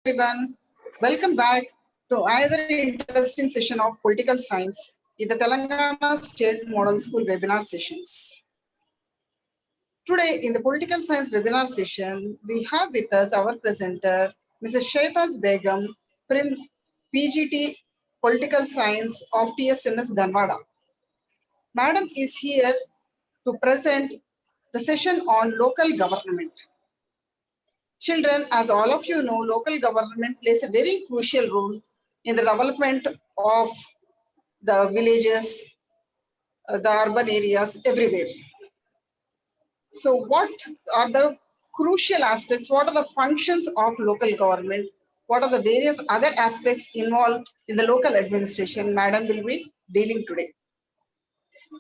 everyone. Welcome back to another interesting session of political science in the Telangana State Model School webinar sessions. Today, in the political science webinar session, we have with us our presenter, Mrs. Shaitas Begum, PGT Political Science of TSMS Dhanwada. Madam is here to present the session on local government. Children, as all of you know, local government plays a very crucial role in the development of the villages, the urban areas, everywhere. So what are the crucial aspects? What are the functions of local government? What are the various other aspects involved in the local administration? Madam will be dealing today.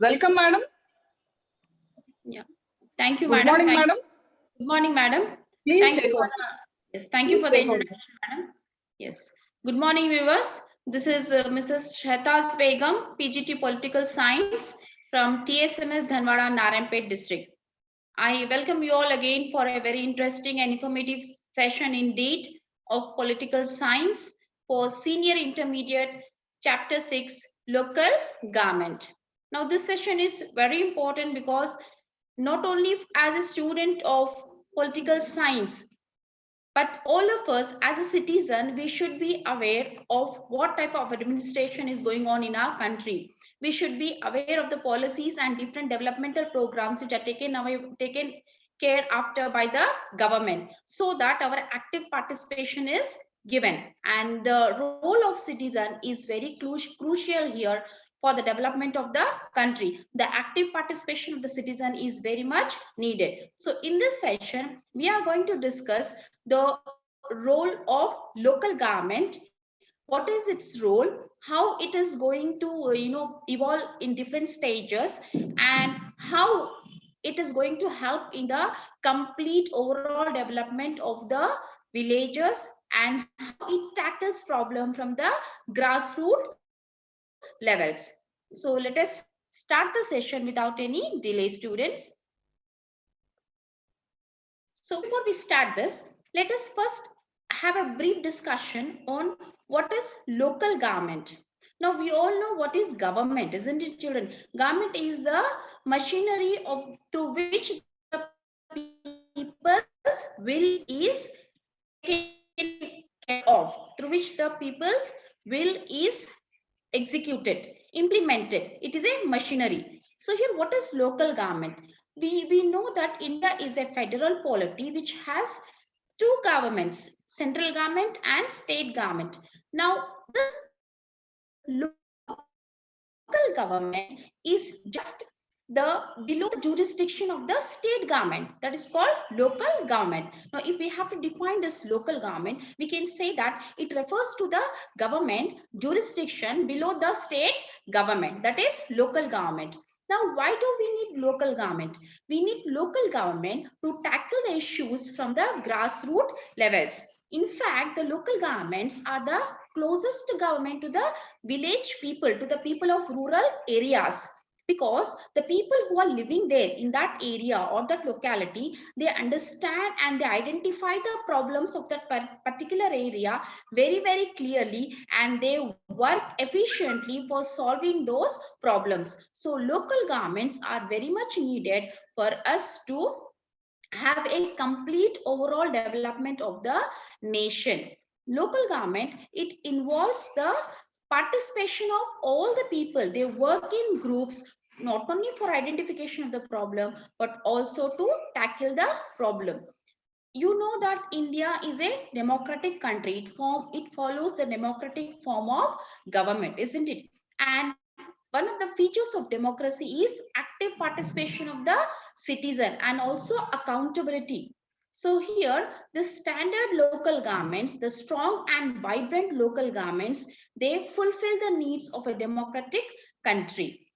Welcome, madam. Yeah. Thank you, Good madam. morning, madam. Good morning, madam. Please take over. Yes, thank you for the introduction, madam. Yes. Good morning, viewers. This is Mrs. Shaitas Begum, PGT Political Science from TSMS Dhanwada, Narayanpet district. I welcome you all again for a very interesting and informative session indeed of political science for senior intermediate chapter 6 local government. Now this session is very important because not only as a student of political science, but all of us as a citizen, we should be aware of what type of administration is going on in our country. We should be aware of the policies and different developmental programs which are taken care after by the government, so that our active participation is given. And the role of citizen is very crucial here for the development of the country. The active participation of the citizen is very much needed. So in this session, we are going to discuss the role of local government. What is its role? How it is going to evolve in different stages, and how it is going to help in the complete overall development of the villages, and how it tackles problem from the grassroots levels. So let us start the session without any delay, students. So before we start this, let us first have a brief discussion on what is local government. Now we all know what is government, isn't it, children? Government is the machinery through which the people's will is taken care of, through which the people's will is executed, implemented. It is a machinery. So here, what is local government? We know that India is a federal polity which has two governments, central government and state government. Now, this local government is just below the jurisdiction of the state government, that is called local government. Now if we have to define this local government, we can say that it refers to the government jurisdiction below the state government, that is local government. Now why do we need local government? We need local government to tackle the issues from the grassroots levels. In fact, the local governments are the closest government to the village people, to the people of rural areas, because the people who are living there in that area or that locality, they understand and they identify the problems of that particular area very, very clearly, and they work efficiently for solving those problems. So local governments are very much needed for us to have a complete overall development of the nation. Local government, it involves the participation of all the people. They work in groups, not only for identification of the problem, but also to tackle the problem. You know that India is a democratic country. It follows the democratic form of government, isn't it? And one of the features of democracy is active participation of the citizen and also accountability. So here, the standard local governments, the strong and vibrant local governments, they fulfill the needs of a democratic country.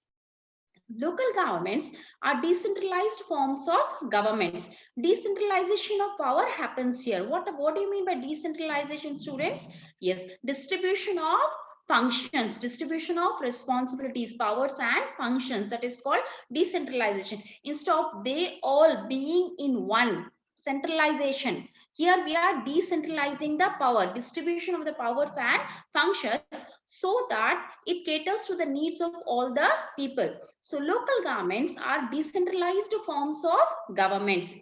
Local governments are decentralized forms of governments. Decentralization of power happens here. What do you mean by decentralization, students? Yes, distribution of functions, distribution of responsibilities, powers and functions, that is called decentralization. Instead of they all being in one, centralization. Here we are decentralizing the power, distribution of the powers and functions so that it caters to the needs of all the people. So local governments are decentralized forms of governments.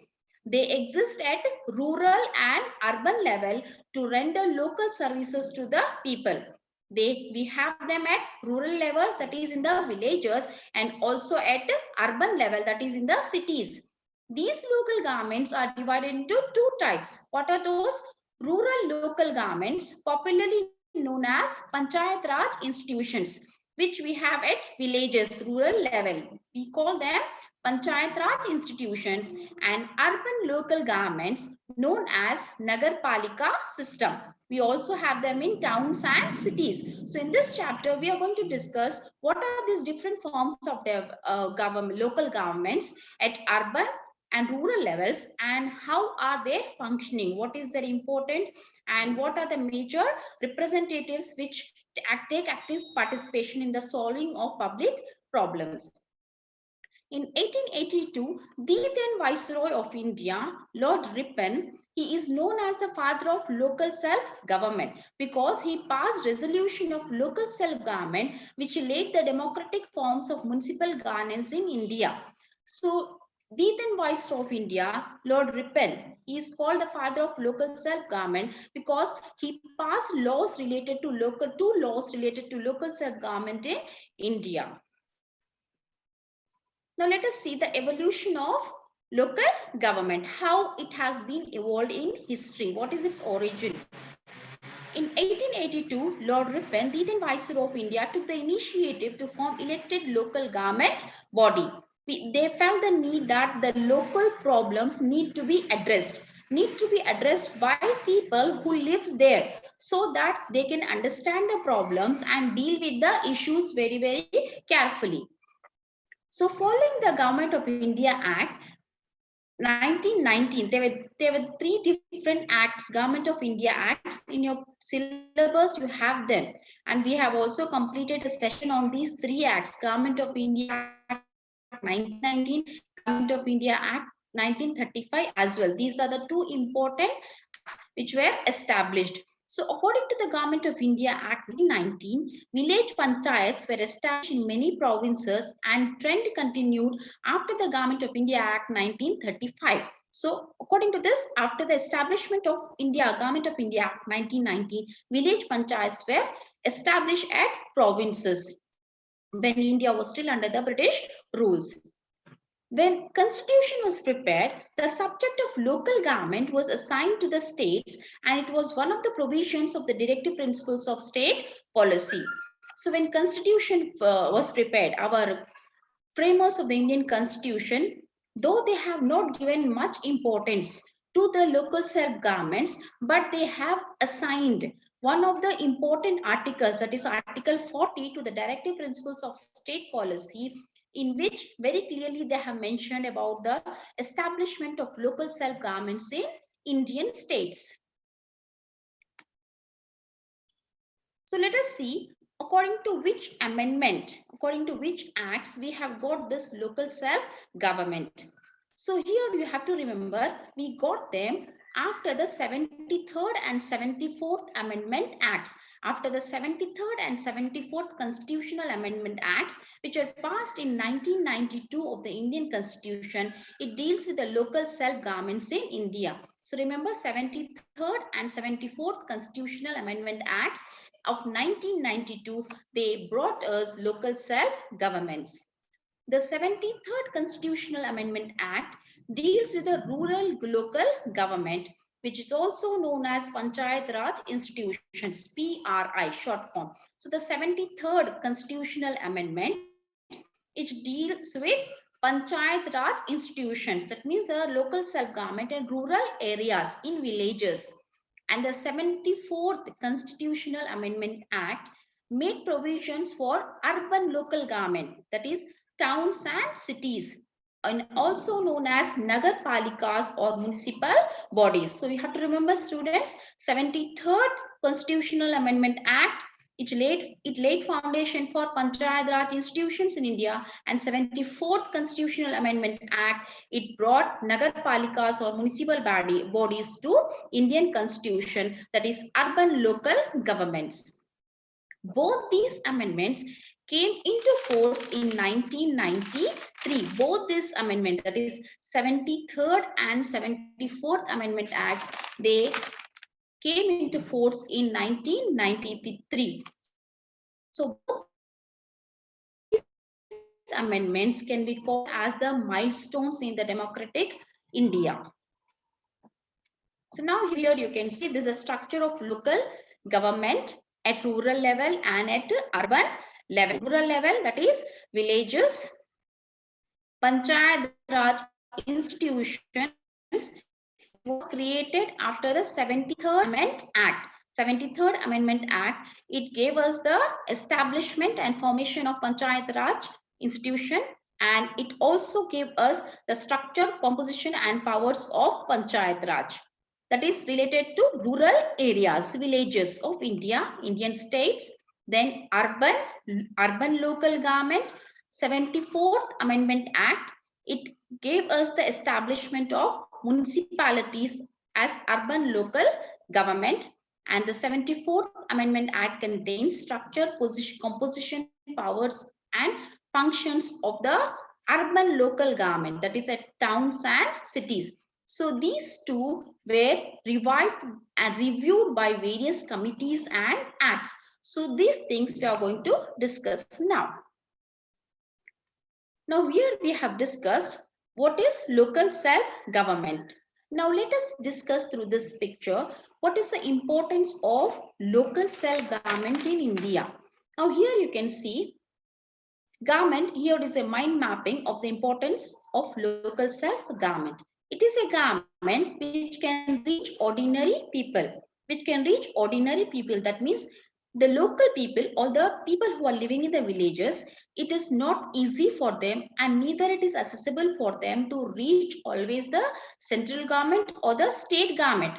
They exist at rural and urban level to render local services to the people. We have them at rural levels, that is in the villages, and also at urban level, that is in the cities. These local governments are divided into two types. What are those? Rural local governments, popularly known as Panchayat Raj institutions, which we have at villages, rural level. We call them Panchayat Raj institutions, and urban local governments known as Nagar Palika system. We also have them in towns and cities. So in this chapter, we are going to discuss what are these different forms of government, local governments at urban and rural levels, and how are they functioning, what is their important, and what are the major representatives which take active participation in the solving of public problems. In 1882, the then Viceroy of India, Lord Ripon, he is known as the father of local self-government because he passed resolution of local self-government which laid the democratic forms of municipal governance in India. So the then Viceroy of India, Lord Ripon, is called the father of local self-government because he passed two laws related to local self-government in India. Now let us see the evolution of local government, how it has been evolved in history. What is its origin? In 1882, Lord Ripon, the then Viceroy of India, took the initiative to form elected local government body. They felt the need that the local problems need to be addressed by people who lives there so that they can understand the problems and deal with the issues very, very carefully. So following the Government of India Act 1919, there were three different acts, Government of India Acts. In your syllabus, you have them. And we have also completed a session on these three acts, Government of India Act 1919, Government of India Act 1935 as well. These are the two important acts which were established. So according to the Government of India Act 1919, village panchayats were established in many provinces and trend continued after the Government of India Act 1935. So according to this, after the establishment of Government of India Act 1990, village panchayats were established at provinces when India was still under the British rules. When constitution was prepared, the subject of local government was assigned to the states, and it was one of the provisions of the directive principles of state policy. So when constitution was prepared, our framers of the Indian constitution, though they have not given much importance to the local self-governments, but they have assigned one of the important articles, that is Article 40, to the directive principles of state policy, in which very clearly they have mentioned about the establishment of local self-governments in Indian states. So let us see according to which amendment, according to which acts we have got this local self-government. So here you have to remember, we got them after the 73rd and 74th Amendment Acts. After the 73rd and 74th Constitutional Amendment Acts, which are passed in 1992 of the Indian Constitution, it deals with the local self-governments in India. So remember, 73rd and 74th Constitutional Amendment Acts of 1992, they brought us local self-governments. The 73rd Constitutional Amendment Act deals with the rural local government, which is also known as Panchayat Raj institutions, PRI short form. So the 73rd Constitutional Amendment, it deals with Panchayat Raj institutions, that means the local self-government in rural areas, in villages. And the 74th Constitutional Amendment Act made provisions for urban local government, that is towns and cities, and also known as Nagar Palikas or municipal bodies. So you have to remember, students, 73rd Constitutional Amendment Act It laid foundation for Panchayat Raj institutions in India, and 74th Constitutional Amendment Act, it brought Nagar Palikas or municipal bodies to Indian Constitution, that is urban local governments. Both these amendments came into force in 1993. Both these amendments, that is 73rd and 74th Amendment Acts, they came into force in 1993. So both amendments can be called as the milestones in the democratic India. So now here you can see this is the structure of local government at rural level and at urban level. Rural level, that is villages, Panchayat Raj institutions was created after the 73rd Amendment Act. 73rd Amendment Act, it gave us the establishment and formation of Panchayat Raj institution, and it also gave us the structure, composition and powers of Panchayat Raj, that is related to rural areas, villages of India, Indian states. Then urban local government, 74th Amendment Act, it gave us the establishment of municipalities as urban local government. And the 74th Amendment Act contains structure, position, composition, powers and functions of the urban local government, that is at towns and cities. So these two were revived and reviewed by various committees and acts. So these things we are going to discuss now. Now here we have discussed what is local self-government. Now let us discuss through this picture what is the importance of local self-government in India. Now here you can see government, here is a mind mapping of the importance of local self-government. It is a government which can reach ordinary people, That means the local people or the people who are living in the villages, it is not easy for them and neither it is accessible for them to reach always the central government or the state government.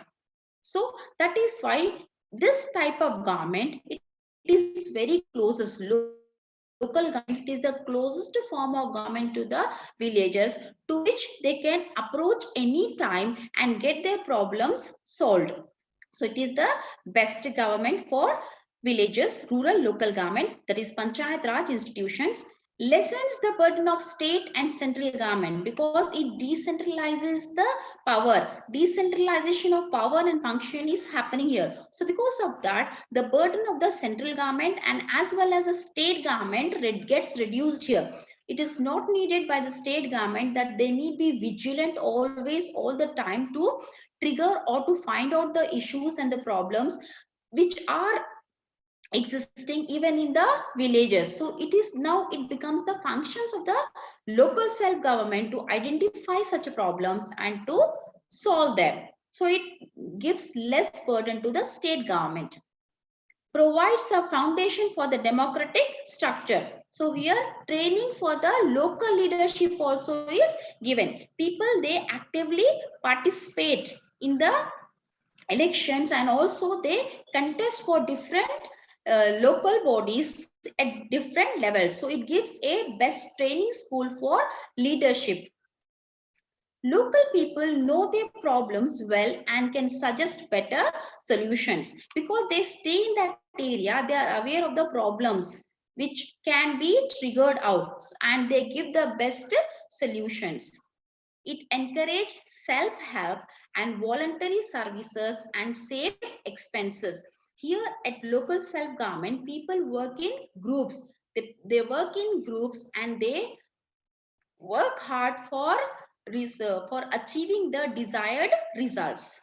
So that is why this type of government, it is very closest, local government, it is the closest form of government to the villages, to which they can approach any time and get their problems solved. So it is the best government for villages, rural local government, that is Panchayat Raj institutions, lessens the burden of state and central government because it decentralizes the power. Decentralization of power and function is happening here. So because of that, the burden of the central government and as well as the state government gets reduced here. It is not needed by the state government that they need be vigilant always, all the time to trigger or to find out the issues and the problems which are existing even in the villages. So it becomes the functions of the local self-government to identify such problems and to solve them. So it gives less burden to the state government. Provides a foundation for the democratic structure. So here training for the local leadership also is given. People, they actively participate in the elections and also they contest for different local bodies at different levels. So it gives a best training school for leadership. Local people know their problems well and can suggest better solutions because they stay in that area. They are aware of the problems which can be triggered out and they give the best solutions. It encourages self-help and voluntary services and save expenses. Here at local self-government, people work in groups. They work in groups and they work hard for achieving the desired results.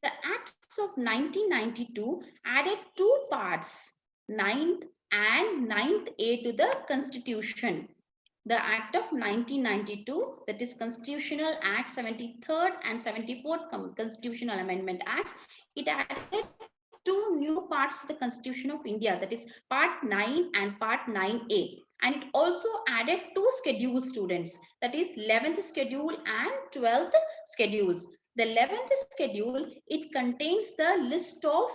The Acts of 1992 added two parts, 9th and 9th A to the Constitution. The Act of 1992, that is Constitutional Act 73rd and 74th Constitutional Amendment Acts, it added two new parts to the Constitution of India, that is Part 9 and Part 9A. And it also added two schedules, students, that is 11th schedule and 12th schedules. The 11th schedule, it contains the list of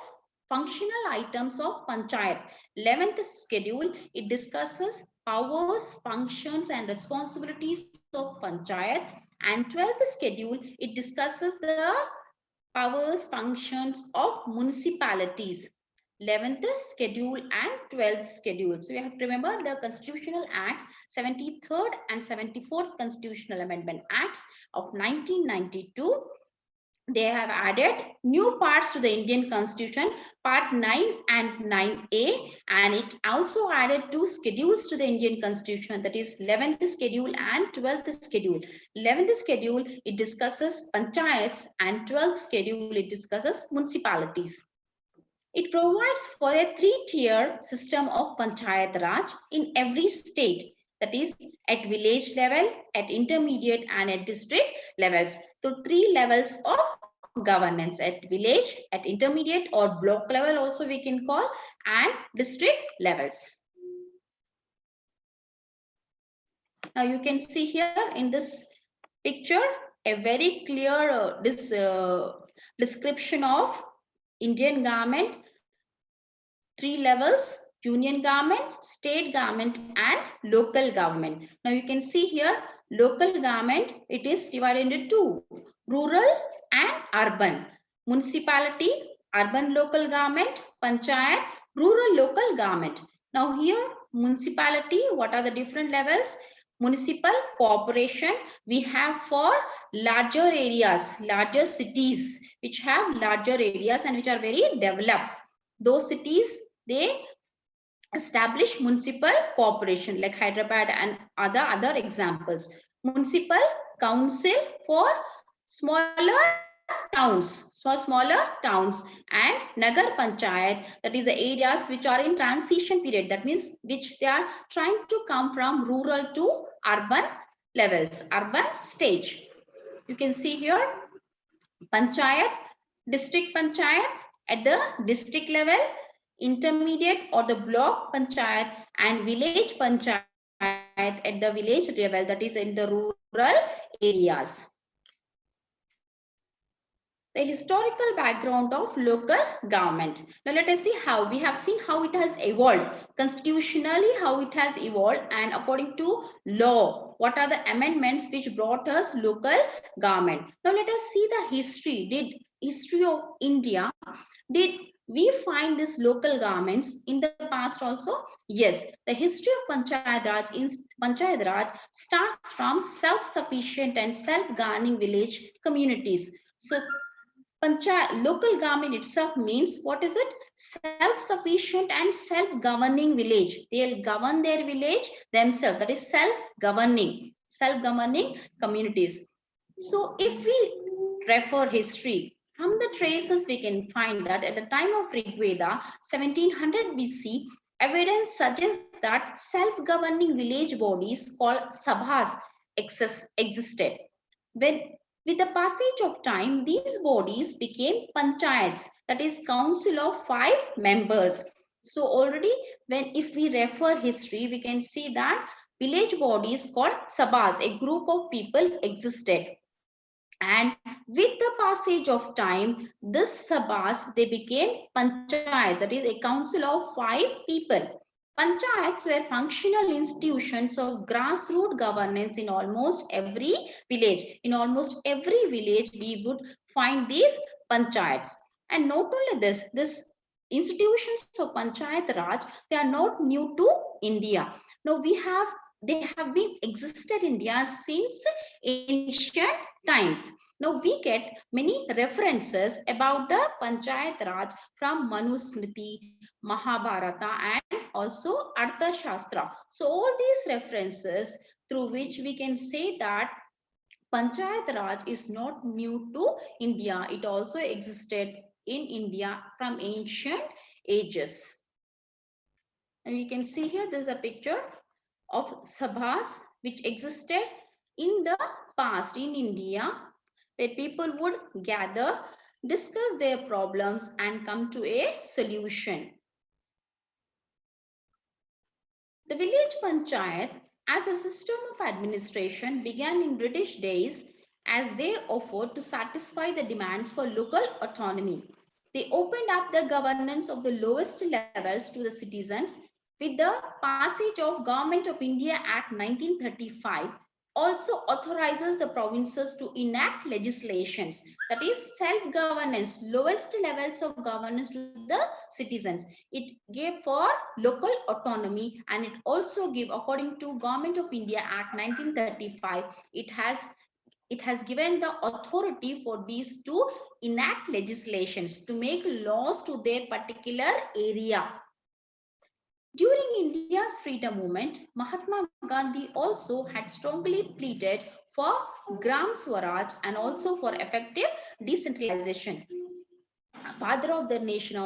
functional items of panchayat. 11th schedule, it discusses powers, functions and responsibilities of panchayat. And 12th schedule, it discusses the powers, functions of municipalities. 11th schedule and 12th schedule. So you have to remember the constitutional acts, 73rd and 74th constitutional amendment acts of 1992. They have added new parts to the Indian Constitution, Part 9 and 9A, and it also added 2 schedules to the Indian Constitution, that is 11th schedule and 12th schedule. 11th schedule, it discusses panchayats, and 12th schedule, it discusses municipalities. It provides for a 3-tier system of Panchayat Raj in every state, that is at village level, at intermediate and at district levels. So 3 levels of governance: at village, at intermediate or block level also we can call, and district levels. Now you can see here in this picture a very clear description of Indian government, 3 levels: union government, state government and local government. Now you can see here local government, it is divided into 2, rural and urban. Municipality, urban local government; panchayat, rural local government. Now here municipality, what are the different levels? Municipal corporation we have for larger areas, larger cities which have larger areas and which are very developed. Those cities, they establish municipal corporation like Hyderabad and other examples. Municipal council for smaller towns, and Nagar Panchayat, that is the areas which are in transition period, that means which they are trying to come from rural to urban levels, urban stage. You can see here panchayat, district panchayat at the district level, intermediate or the block panchayat, and village panchayat at the village level, that is in the rural areas. The historical background of local government. Now let us see how we have seen how it has evolved constitutionally, how it has evolved, and according to law, what are the amendments which brought us local government. Now let us see the history of India. Did we find these local governments in the past also? Yes, the history of Panchayat Raj starts from self-sufficient and self-governing village communities. So local government itself means, what is it? Self-sufficient and self-governing village. They'll govern their village themselves. That is self-governing communities. So if we refer history, from the traces we can find that at the time of Rigveda, 1700 BC, evidence suggests that self-governing village bodies called sabhas existed. With the passage of time, these bodies became panchayats, that is council of 5 members. So already if we refer history, we can see that village bodies called sabhas, a group of people existed. And with the passage of time, this sabhas, they became panchayat, that is a council of 5 people. Panchayats were functional institutions of grassroots governance in almost every village. In almost every village, we would find these panchayats. And not only this, institutions of Panchayat Raj, they are not new to India. Now they have been existed in India since ancient times. Now we get many references about the Panchayat Raj from Manusmriti, Mahabharata and also Artha Shastra. So all these references through which we can say that Panchayat Raj is not new to India. It also existed in India from ancient ages. And you can see here there's a picture of sabhas which existed in the past in India, where people would gather, discuss their problems and come to a solution. The village panchayat as a system of administration began in British days as they offered to satisfy the demands for local autonomy. They opened up the governance of the lowest levels to the citizens with the passage of Government of India Act 1935. Also authorizes the provinces to enact legislations, that is self-governance, lowest levels of governance to the citizens. It gave for local autonomy, and it also gave, according to Government of India Act 1935, it has given the authority for these to enact legislations, to make laws to their particular area. During India's freedom movement, Mahatma Gandhi also had strongly pleaded for Gram Swaraj and also for effective decentralization. Father of the nation,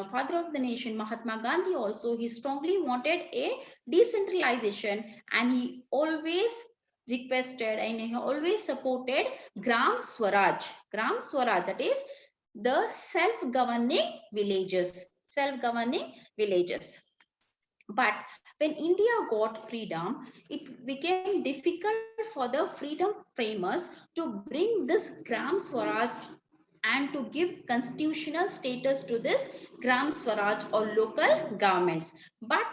Mahatma Gandhi also, he strongly wanted a decentralization, and he always requested and he always supported Gram Swaraj. Gram Swaraj, that is the self-governing villages. But when India got freedom, it became difficult for the freedom framers to bring this Gram Swaraj and to give constitutional status to this Gram Swaraj or local governments. But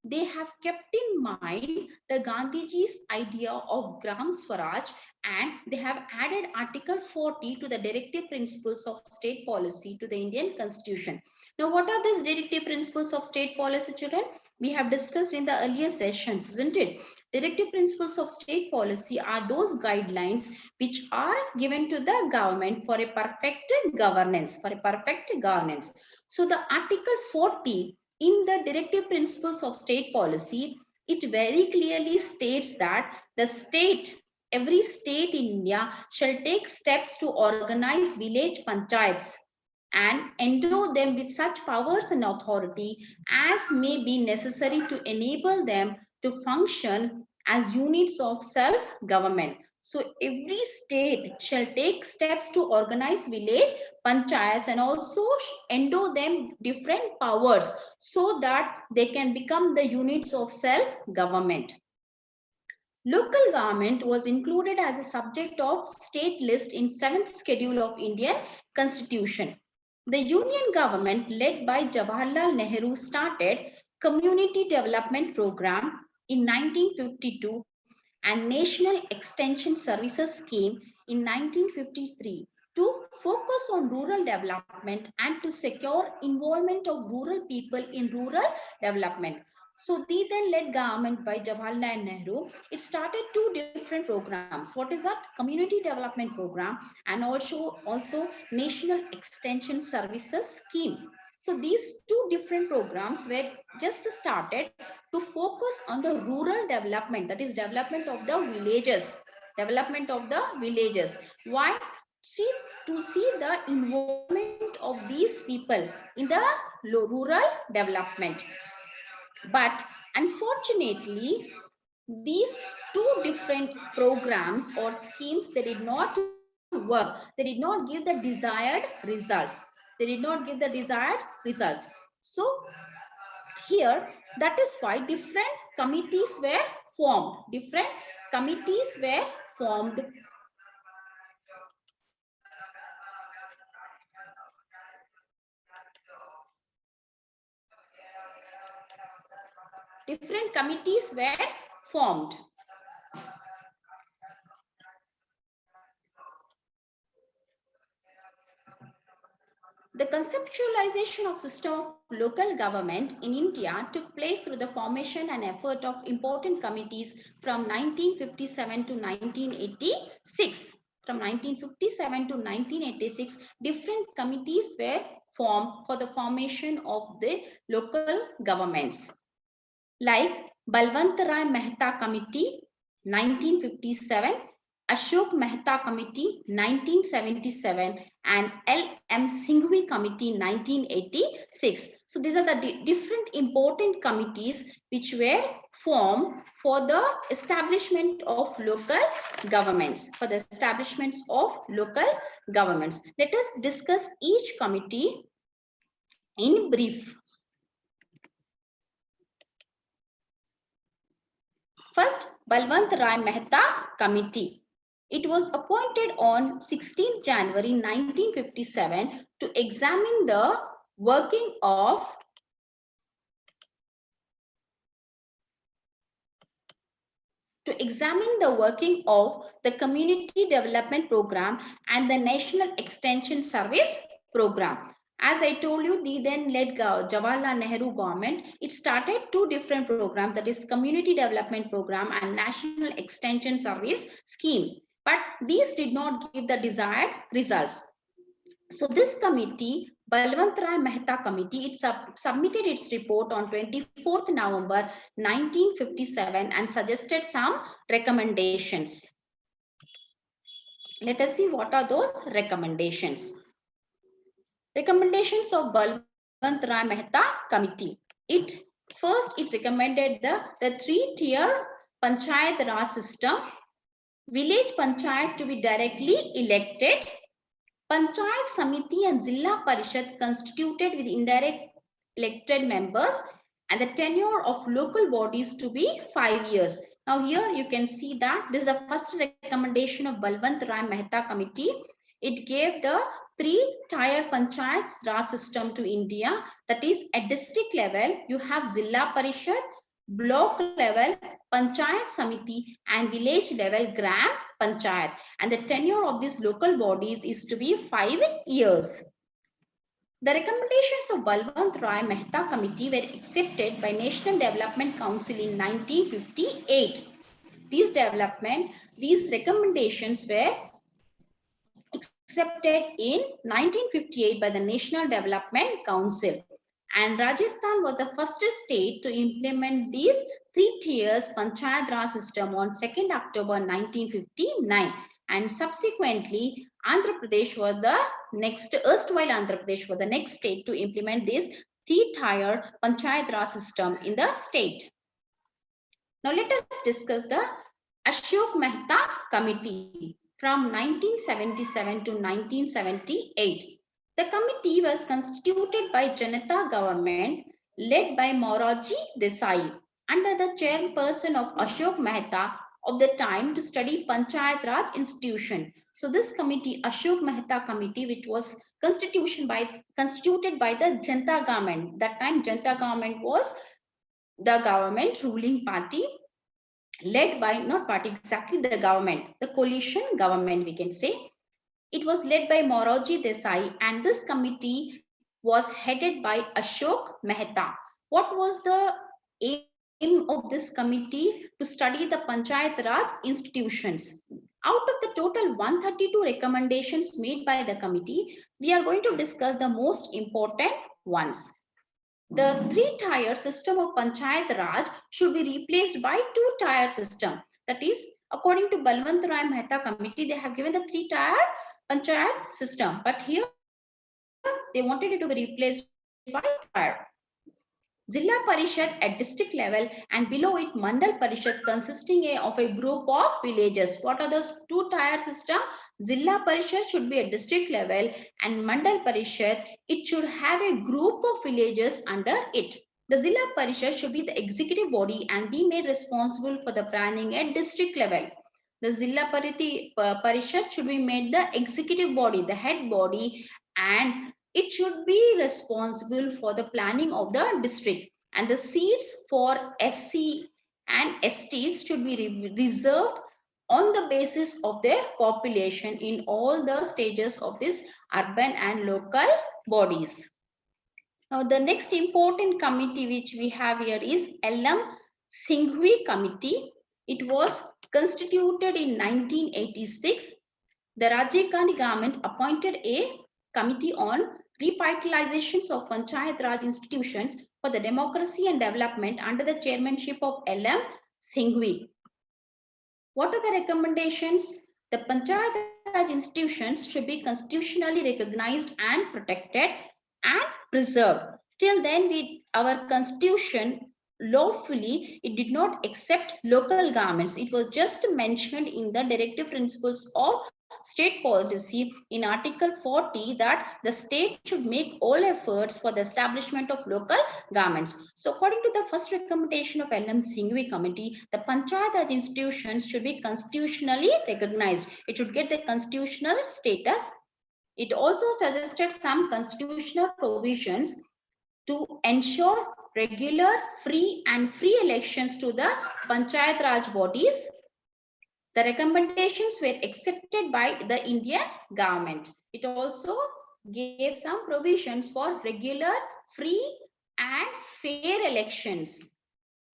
they have kept in mind the Gandhiji's idea of Gram Swaraj, and they have added Article 40 to the directive principles of state policy to the Indian Constitution. Now, what are these directive principles of state policy, children? We have discussed in the earlier sessions, isn't it? Directive principles of state policy are those guidelines which are given to the government for a perfect governance, So the Article 40 in the directive principles of state policy, it very clearly states that every state in India shall take steps to organize village panchayats and endow them with such powers and authority as may be necessary to enable them to function as units of self-government. So every state shall take steps to organize village panchayats and also endow them different powers so that they can become the units of self-government. Local government was included as a subject of state list in 7th schedule of Indian Constitution. The union government led by Jawaharlal Nehru started Community Development Program in 1952 and National Extension Services Scheme in 1953 to focus on rural development and to secure involvement of rural people in rural development. So the then led government by Jawaharlal Nehru, it started two different programs. What is that? Community Development Program and also National Extension Services Scheme. So these two different programs were just started to focus on the rural development, that is development of the villages. Why? To see the involvement of these people in the rural development. But unfortunately, these two different programs or schemes, they did not work. They did not give the desired results. So here, that is why different committees were formed. The conceptualization of system of local government in India took place through the formation and effort of important committees from 1957 to 1986. Different committees were formed for the formation of the local governments, like Balwant Rai Mehta Committee, 1957, Ashok Mehta Committee, 1977, and L.M. Singhvi Committee, 1986. So these are the different important committees which were formed for the establishment of local governments. Let us discuss each committee in brief. First, Balwant Rai Mehta Committee. It was appointed on 16 January 1957 to examine the working of the working of the Community Development Program and the National Extension Service Program. As I told you, the then led Jawaharlal Nehru government, it started two different programs, that is Community Development Program and National Extension Service Scheme. But these did not give the desired results. So this committee, Balwant Rai Mehta committee, it submitted its report on 24th November 1957 and suggested some recommendations. Let us see what are those recommendations. Recommendations of Balwant Rai Mehta committee. It recommended the three-tier Panchayat Raj system, village Panchayat to be directly elected, Panchayat Samiti and Zilla Parishad constituted with indirect elected members, and the tenure of local bodies to be 5 years. Now here you can see that this is the first recommendation of Balwant Rai Mehta committee. It gave the three-tier Panchayat Raj system to India. That is, at district level, you have Zilla Parishad, block level Panchayat Samiti, and village level Gram Panchayat. And the tenure of these local bodies is to be 5 years. The recommendations of Balwant Rai Mehta committee were accepted by National Development Council in 1958. These recommendations were accepted in 1958 by the National Development Council. And Rajasthan was the first state to implement these three tiers Panchayat Raj system on 2nd October 1959. And subsequently, Andhra Pradesh was the next, erstwhile Andhra Pradesh was the next state to implement this three-tier Panchayat Raj system in the state. Now let us discuss the Ashok Mehta Committee from 1977 to 1978. The committee was constituted by Janata government led by Morarji Desai under the chairperson of Ashok Mehta of the time to study Panchayat Raj institution. So this committee, Ashok Mehta committee, which was constituted by the Janata government. That time Janata government was the government ruling party, led by, not party exactly, the government, the coalition government we can say. It was led by Morarji Desai, and this committee was headed by Ashok Mehta. What was the aim of this committee? To study the Panchayat Raj institutions. Out of the total 132 recommendations made by the committee, we are going to discuss the most important ones. The three-tier system of Panchayat Raj should be replaced by two-tier system. That is, according to Balwant Rai Mehta committee, they have given the three-tier Panchayat system, but here they wanted it to be replaced by tier. Zilla Parishad at district level and below it Mandal Parishad consisting of a group of villages. What are those two-tier system? Zilla Parishad should be at district level and Mandal Parishad, it should have a group of villages under it. The Zilla Parishad should be the executive body and be made responsible for the planning at district level. The Zilla Parishad should be made the executive body, the head body, and it should be responsible for the planning of the district, and the seats for SC and STs should be reserved on the basis of their population in all the stages of this urban and local bodies. Now the next important committee which we have here is LM Singhvi committee. It was constituted in 1986. The Rajiv Gandhi government appointed a committee on revitalizations of Panchayat Raj institutions for the democracy and development under the chairmanship of LM Singhvi. What are the recommendations? The Panchayat Raj institutions should be constitutionally recognized and protected and preserved. Till then, our constitution lawfully, it did not accept local governments. It was just mentioned in the directive principles of state policy in Article 40 that the state should make all efforts for the establishment of local governments. So according to the first recommendation of LM Singhvi committee, the Panchayat Raj institutions should be constitutionally recognized. It should get the constitutional status. It also suggested some constitutional provisions to ensure regular, free elections to the Panchayat Raj bodies. The recommendations were accepted by the Indian government. It also gave some provisions for regular, free and fair elections.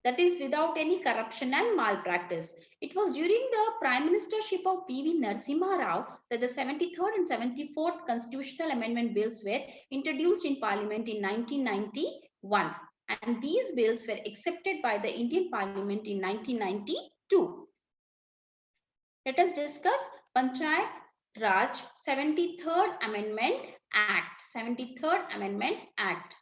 That is without any corruption and malpractice. It was during the Prime Ministership of P.V. Narasimha Rao that the 73rd and 74th Constitutional Amendment Bills were introduced in Parliament in 1991. And these bills were accepted by the Indian Parliament in 1992. Let us discuss Panchayat Raj 73rd Amendment Act. 73rd Amendment Act.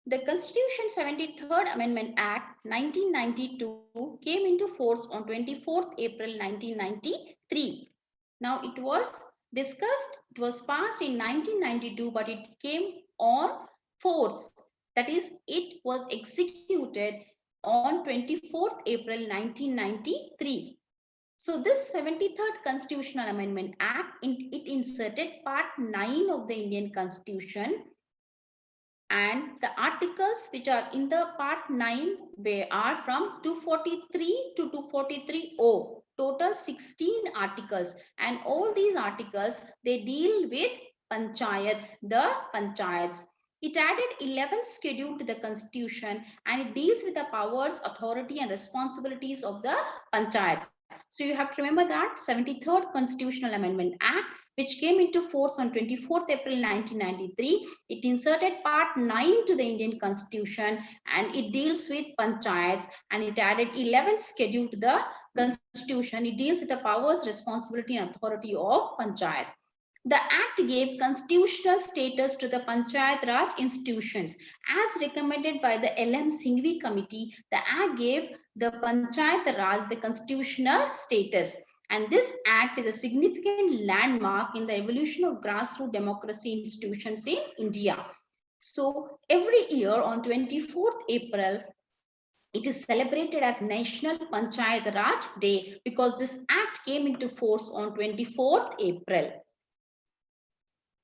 The Constitution 73rd Amendment Act 1992 came into force on 24th April 1993. Now it was discussed, it was passed in 1992, but it came on force. That is, it was executed on 24th April 1993. So this 73rd Constitutional Amendment Act, it inserted Part 9 of the Indian Constitution, and the articles which are in the Part 9 are from 243 to 243O, total 16 articles, and all these articles, they deal with panchayats, the panchayats. It added 11th schedule to the constitution, and it deals with the powers, authority and responsibilities of the panchayat. So you have to remember that 73rd Constitutional Amendment Act, which came into force on 24th April 1993, it inserted Part 9 to the Indian Constitution, and it deals with panchayats, and it added 11th schedule to the Constitution. It deals with the powers, responsibility and authority of panchayat. The Act gave constitutional status to the Panchayat Raj institutions. As recommended by the L.M. Singhvi Committee, the Act gave the Panchayat Raj the constitutional status. And this Act is a significant landmark in the evolution of grassroots democracy institutions in India. So every year on 24th April, it is celebrated as National Panchayat Raj Day because this Act came into force on 24th April.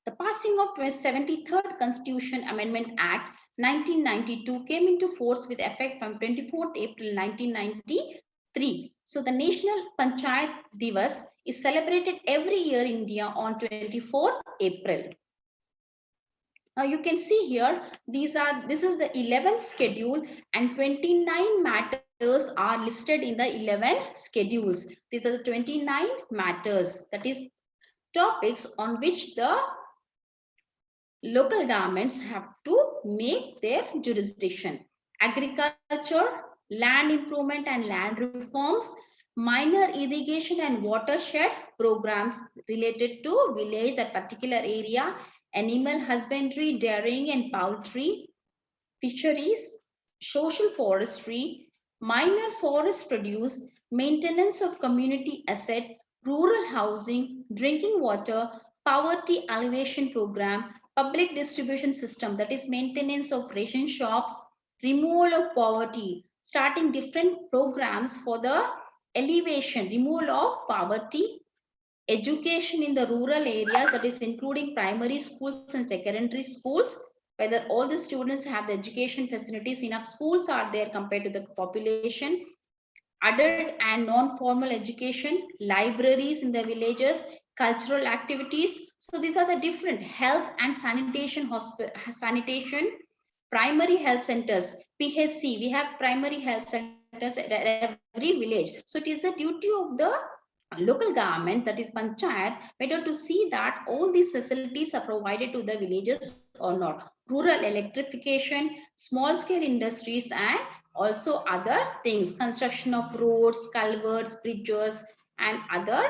The passing of 73rd Constitution Amendment Act 1992 came into force with effect from 24th April 1993. So the National Panchayat Divas is celebrated every year in India on 24th April. Now you can see here, this is the 11th schedule and 29 matters are listed in the 11 schedules. These are the 29 matters, that is topics on which the local governments have to make their jurisdiction. Agriculture, land improvement and land reforms, minor irrigation and watershed programs related to village, that particular area, animal husbandry, dairying and poultry, fisheries, social forestry, minor forest produce, maintenance of community asset, rural housing, drinking water, poverty alleviation program, public distribution system, that is maintenance of ration shops, removal of poverty, starting different programs for the elevation, removal of poverty, education in the rural areas, that is including primary schools and secondary schools, whether all the students have the education facilities, enough schools are there compared to the population, adult and non-formal education, libraries in the villages, cultural activities. So these are the different health and sanitation, primary health centers, PHC. We have primary health centers at every village. So it is the duty of the local government, that is panchayat, better to see that all these facilities are provided to the villages or not. Rural electrification, small scale industries and also other things, construction of roads, culverts, bridges and other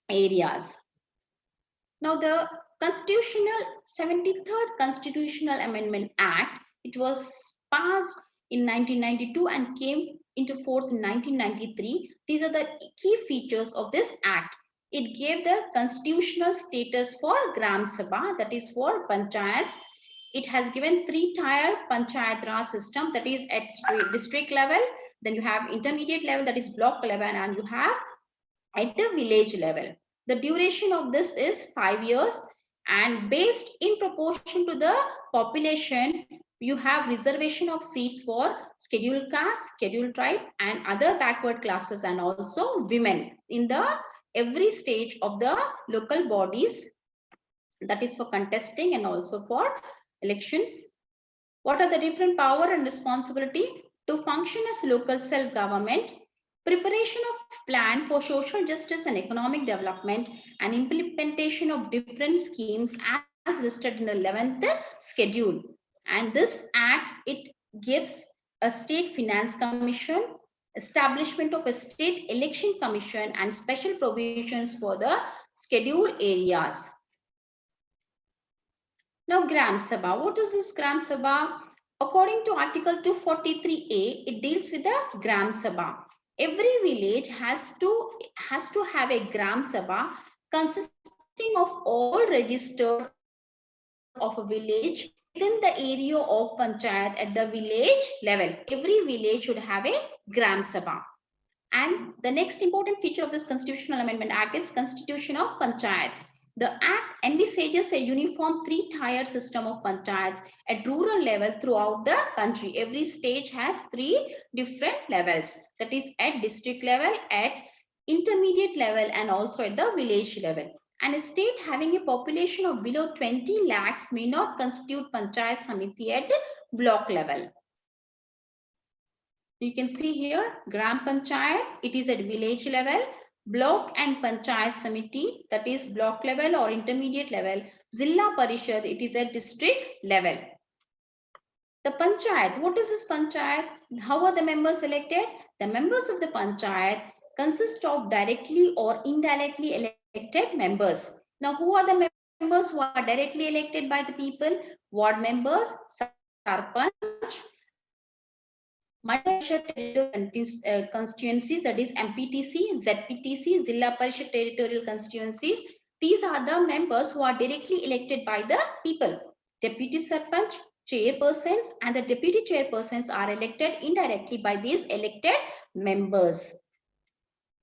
areas. Now the 73rd Constitutional Amendment Act, it was passed in 1992 and came into force in 1993. These are the key features of this act. It gave the constitutional status for Gram Sabha, that is for panchayats. It has given 3-tier panchayat raj system, that is at district level, then you have intermediate level, that is block level, and you have at the village level. The duration of this is 5 years, and based in proportion to the population, you have reservation of seats for scheduled caste, scheduled tribe, and other backward classes, and also women in the every stage of the local bodies, that is for contesting and also for elections. What are the different power and responsibility to function as local self-government? Preparation of plan for social justice and economic development, and implementation of different schemes as listed in the 11th schedule. And this act, it gives a state finance commission, establishment of a state election commission, and special provisions for the scheduled areas. Now, Gram Sabha. What is this Gram Sabha? According to Article 243A, it deals with the Gram Sabha. Every village has to have a Gram Sabha consisting of all registered of a village within the area of panchayat at the village level. Every village should have a Gram Sabha. And the next important feature of this Constitutional Amendment Act is Constitution of Panchayat. The Act envisages a uniform 3-tier system of panchayats at rural level throughout the country. Every stage has 3 different levels, that is at district level, at intermediate level, and also at the village level. And a state having a population of below 20 lakhs may not constitute Panchayat Samiti at block level. You can see here, Gram Panchayat, it is at village level. Block and Panchayat Samiti, that is block level or intermediate level. Zilla Parishad, it is at district level. The Panchayat, what is this Panchayat? How are the members elected? The members of the Panchayat consist of directly or indirectly elected members. Now, who are the members who are directly elected by the people? Ward members, Sarpanch, multi-territorial constituencies, that is MPTC, ZPTC, Zilla Parishad territorial constituencies. These are the members who are directly elected by the people. Deputy Sarpanch, chairpersons, and the deputy chairpersons are elected indirectly by these elected members.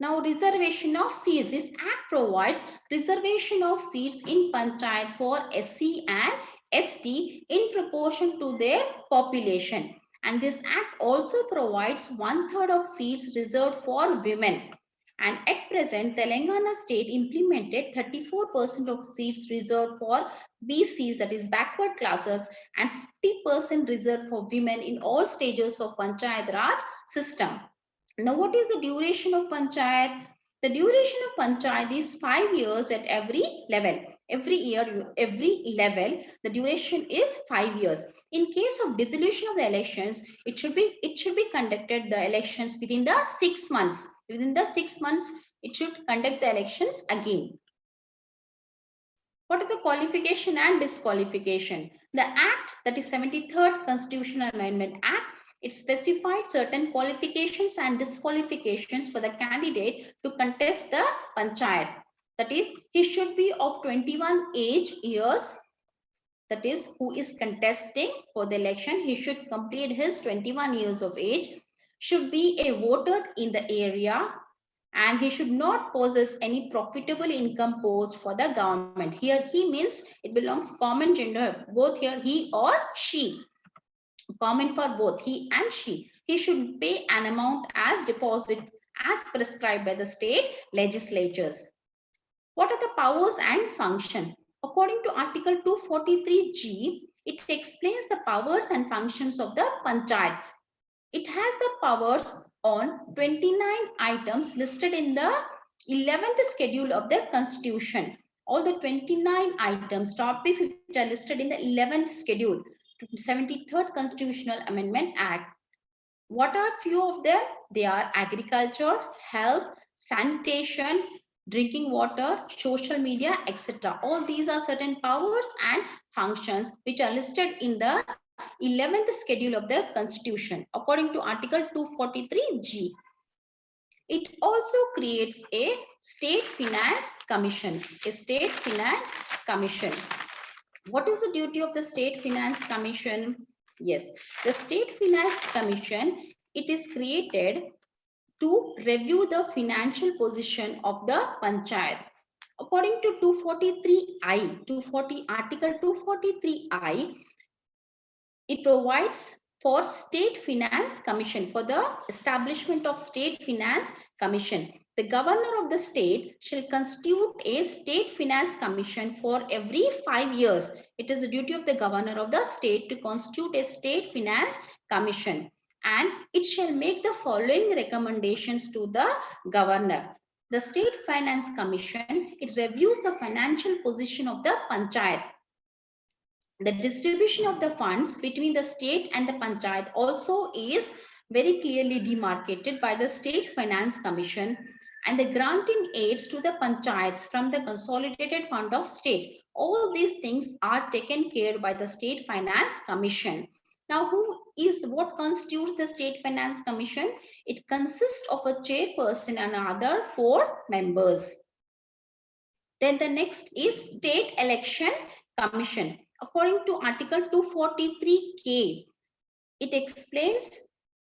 Now, reservation of seats. This act provides reservation of seats in panchayat for SC and ST in proportion to their population. And this act also provides 1/3 of seats reserved for women. And at present, Telangana state implemented 34% of seats reserved for BCs, that is backward classes, and 50% reserved for women in all stages of Panchayat Raj system. Now, what is the duration of Panchayat? The duration of Panchayat is 5 years at every level. Every year, every level, the duration is 5 years. In case of dissolution of the elections, it should be conducted the elections within the 6 months. Within the 6 months, it should conduct the elections again. What are the qualification and disqualification? The Act, that is 73rd Constitutional Amendment Act, it specified certain qualifications and disqualifications for the candidate to contest the panchayat. That is, he should be of 21 years. That is, who is contesting for the election, he should complete his 21 years of age, should be a voter in the area, and he should not possess any profitable income posed for the government. Here, he means it belongs common gender, both here he or she. Common for both he and she. He should pay an amount as deposit as prescribed by the state legislatures. What are the powers and function? According to Article 243G, it explains the powers and functions of the panchayats. It has the powers on 29 items listed in the 11th schedule of the Constitution. All the 29 items, topics which are listed in the 11th schedule, 73rd Constitutional Amendment Act. What are few of them? They are agriculture, health, sanitation, drinking water, social media, etc. All these are certain powers and functions which are listed in the 11th schedule of the Constitution according to Article 243G. It also creates a State Finance Commission. A State Finance Commission. What is the duty of the State Finance Commission? Yes, the State Finance Commission, it is created to review the financial position of the panchayat. According to 243I, Article 243I, it provides for State Finance Commission, for the establishment of State Finance Commission. The governor of the state shall constitute a State Finance Commission for every 5 years. It is the duty of the governor of the state to constitute a State Finance Commission, and it shall make the following recommendations to the governor. The State Finance Commission, it reviews the financial position of the panchayat. The distribution of the funds between the state and the panchayat also is very clearly demarcated by the State Finance Commission, and the granting aids to the panchayats from the consolidated fund of state. All these things are taken care by the State Finance Commission. Now, what constitutes the State Finance Commission? It consists of a chairperson and other 4 members. Then the next is State Election Commission. According to Article 243K, it explains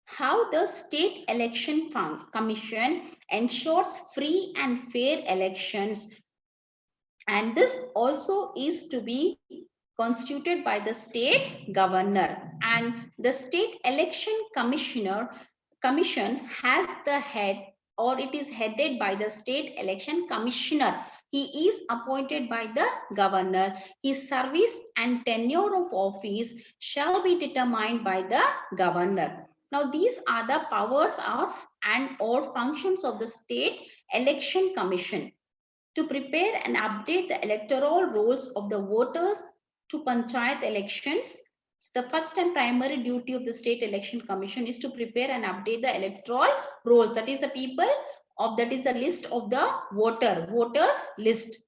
how the State Election Commission ensures free and fair elections, and this also is to be constituted by the state governor, and the State Election Commission has the head, or it is headed by the State Election Commissioner. He is appointed by the governor. His service and tenure of office shall be determined by the governor. Now, these are the powers of and/or functions of the State Election Commission: to prepare and update the electoral rolls of the voters to panchayat elections. So the first and primary duty of the State Election Commission is to prepare and update the electoral rolls. That is the people of, that is the list of the voters list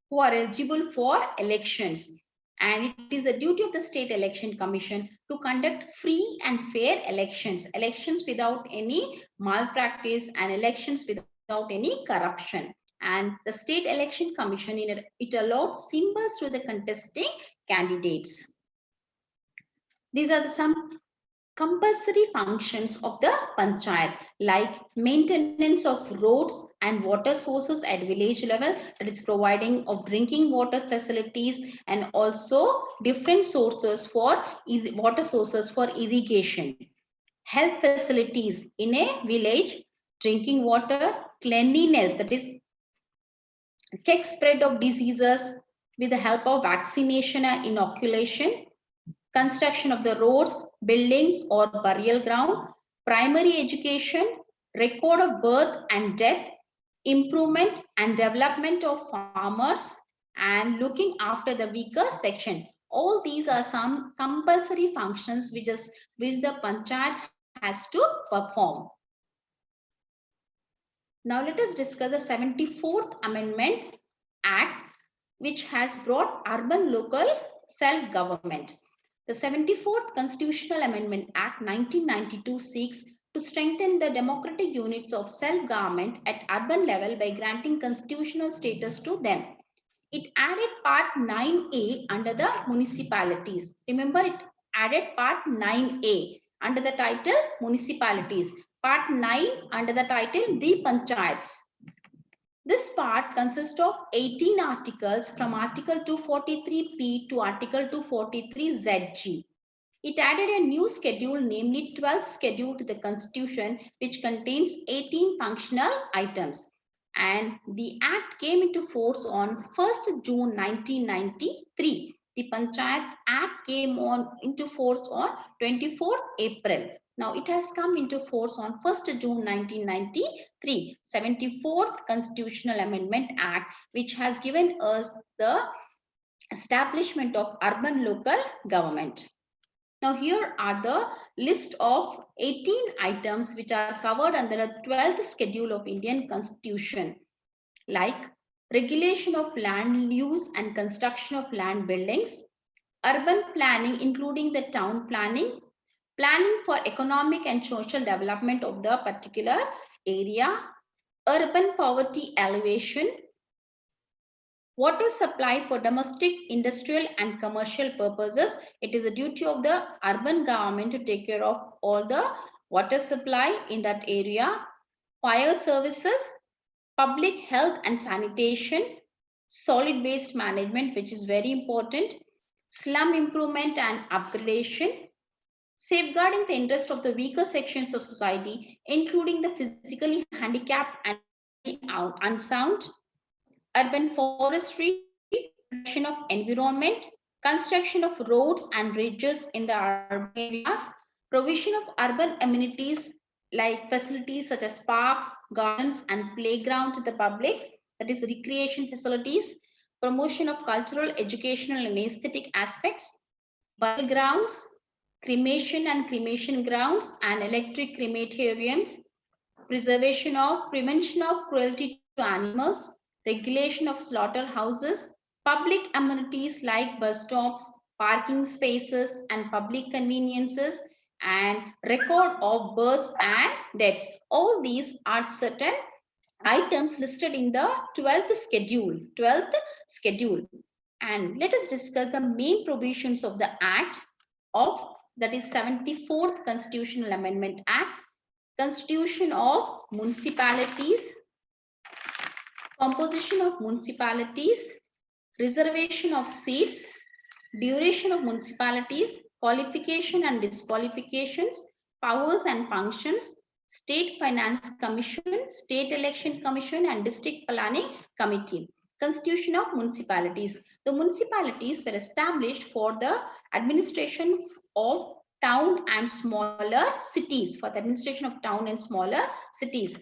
who are eligible for elections. And it is the duty of the State Election Commission to conduct free and fair elections without any malpractice and elections without any corruption. And the State Election Commission, it allows symbols to the contesting candidates. These are some compulsory functions of the panchayat, like maintenance of roads and water sources at village level, that is providing of drinking water facilities, and also different sources for water sources for irrigation, health facilities in a village, drinking water, cleanliness, that is check spread of diseases with the help of vaccination and inoculation, construction of the roads, buildings or burial ground, primary education, record of birth and death, improvement and development of farmers, and looking after the weaker section. All these are some compulsory functions which the panchayat has to perform. Now let us discuss the 74th Amendment Act, which has brought urban local self-government. The 74th Constitutional Amendment Act 1992 seeks to strengthen the democratic units of self-government at urban level by granting constitutional status to them. It added Part 9A under the municipalities. Remember, it added Part 9A under the title Municipalities, Part 9 under the title The Panchayats. This part consists of 18 articles from Article 243P to Article 243ZG. It added a new schedule, namely 12th schedule to the Constitution, which contains 18 functional items. And the Act came into force on 1st June 1993. The Panchayat Act came into force on 24th April. Now it has come into force on 1st June 1993, 74th Constitutional Amendment Act, which has given us the establishment of urban local government. Now here are the list of 18 items which are covered under the 12th schedule of Indian Constitution, like regulation of land use and construction of land buildings, urban planning including the town planning, planning for economic and social development of the particular area, urban poverty alleviation, water supply for domestic, industrial and commercial purposes. It is a duty of the urban government to take care of all the water supply in that area. Fire services, public health and sanitation, solid waste management, which is very important, slum improvement and upgradation, safeguarding the interest of the weaker sections of society, including the physically handicapped and unsound, urban forestry, protection of environment, construction of roads and bridges in the urban areas, provision of urban amenities like facilities such as parks, gardens, and playground to the public, that is recreation facilities, promotion of cultural, educational, and aesthetic aspects, burial grounds, cremation and cremation grounds, and electric crematoriums, prevention of cruelty to animals, regulation of slaughterhouses, public amenities like bus stops, parking spaces, and public conveniences, and record of births and deaths. All these are certain items listed in the 12th schedule. 12th schedule. And let us discuss the main provisions of the Act of, that is 74th Constitutional Amendment Act, Constitution of municipalities, composition of municipalities, reservation of seats, duration of municipalities, qualification and disqualifications, powers and functions, State Finance Commission, State Election Commission, and District Planning Committee. Constitution of municipalities. The municipalities were established for the administration of town and smaller cities, for the administration of town and smaller cities.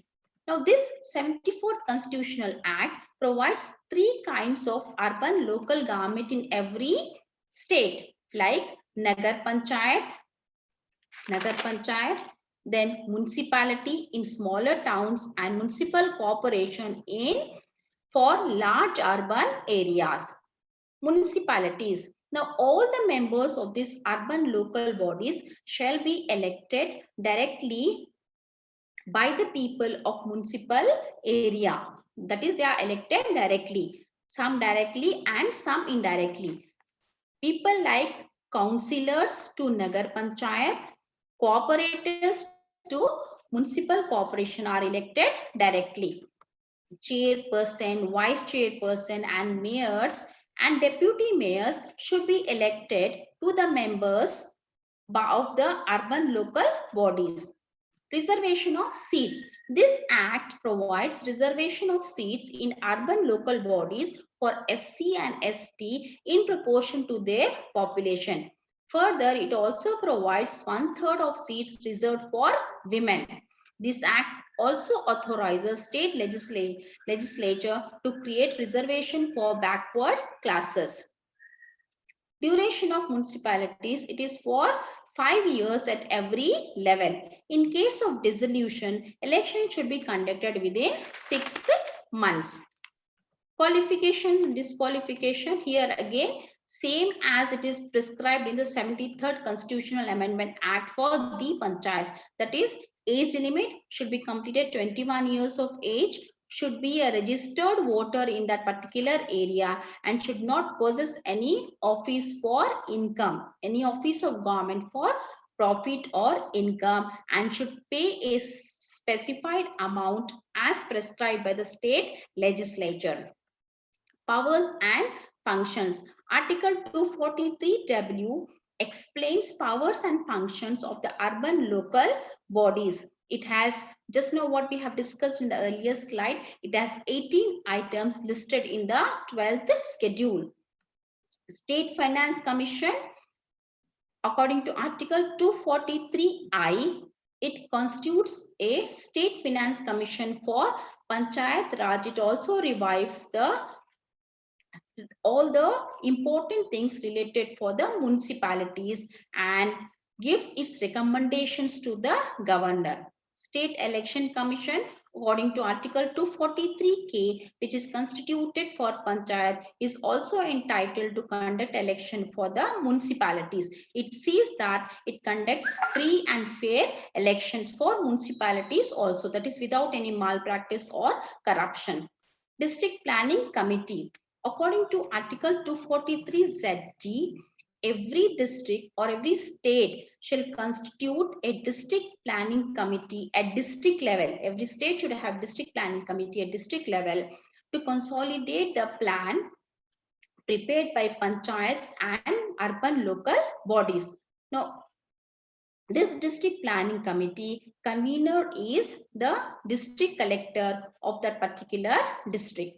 Now, this 74th Constitutional Act provides three kinds of urban local government in every state, like Nagar Panchayat, then municipality in smaller towns, and municipal corporation in for large urban areas. Municipalities. Now, all the members of these urban local bodies shall be elected directly by the people of municipal area. That is, they are elected directly, some directly and some indirectly. People like councillors to Nagar Panchayat, cooperators to municipal corporation are elected directly. Chairperson, vice chairperson, and mayors and deputy mayors should be elected to the members of the urban local bodies. Reservation of seats. This act provides reservation of seats in urban local bodies for SC and ST in proportion to their population. Further, it also provides 1/3 of seats reserved for women. This act also authorizes state legislature to create reservation for backward classes. Duration of municipalities, it is for 5 years at every level. In case of dissolution, election should be conducted within 6 months. Qualifications and disqualification, here again, same as it is prescribed in the 73rd Constitutional Amendment Act for the panchayats. That is, age limit should be completed 21 years of age, should be a registered voter in that particular area, and should not possess any office for income, any office of government for profit or income, and should pay a specified amount as prescribed by the state legislature. Powers and functions. Article 243W explains powers and functions of the urban local bodies. It has, just now what we have discussed in the earlier slide, it has 18 items listed in the 12th schedule. State Finance Commission, according to Article 243I, it constitutes a State Finance Commission for Panchayat Raj. It also revives all the important things related for the municipalities and gives its recommendations to the governor. State Election Commission, according to Article 243K, which is constituted for Panchayat, is also entitled to conduct election for the municipalities. It sees that it conducts free and fair elections for municipalities also, that is without any malpractice or corruption. District Planning Committee. According to Article 243ZD, every district or every state shall constitute a district planning committee at district level. Every state should have district planning committee at district level to consolidate the plan prepared by panchayats and urban local bodies. Now, this district planning committee convener is the district collector of that particular district.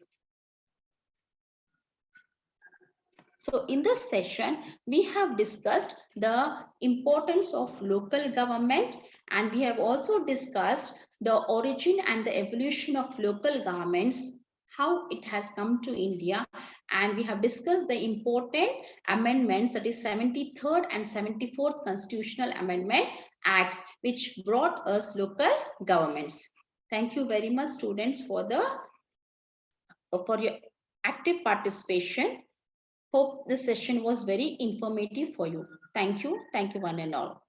So in this session, we have discussed the importance of local government, and we have also discussed the origin and the evolution of local governments, how it has come to India, and we have discussed the important amendments, that is 73rd and 74th Constitutional Amendment Acts, which brought us local governments. Thank you very much, students, for your active participation. Hope this session was very informative for you. Thank you. Thank you one and all.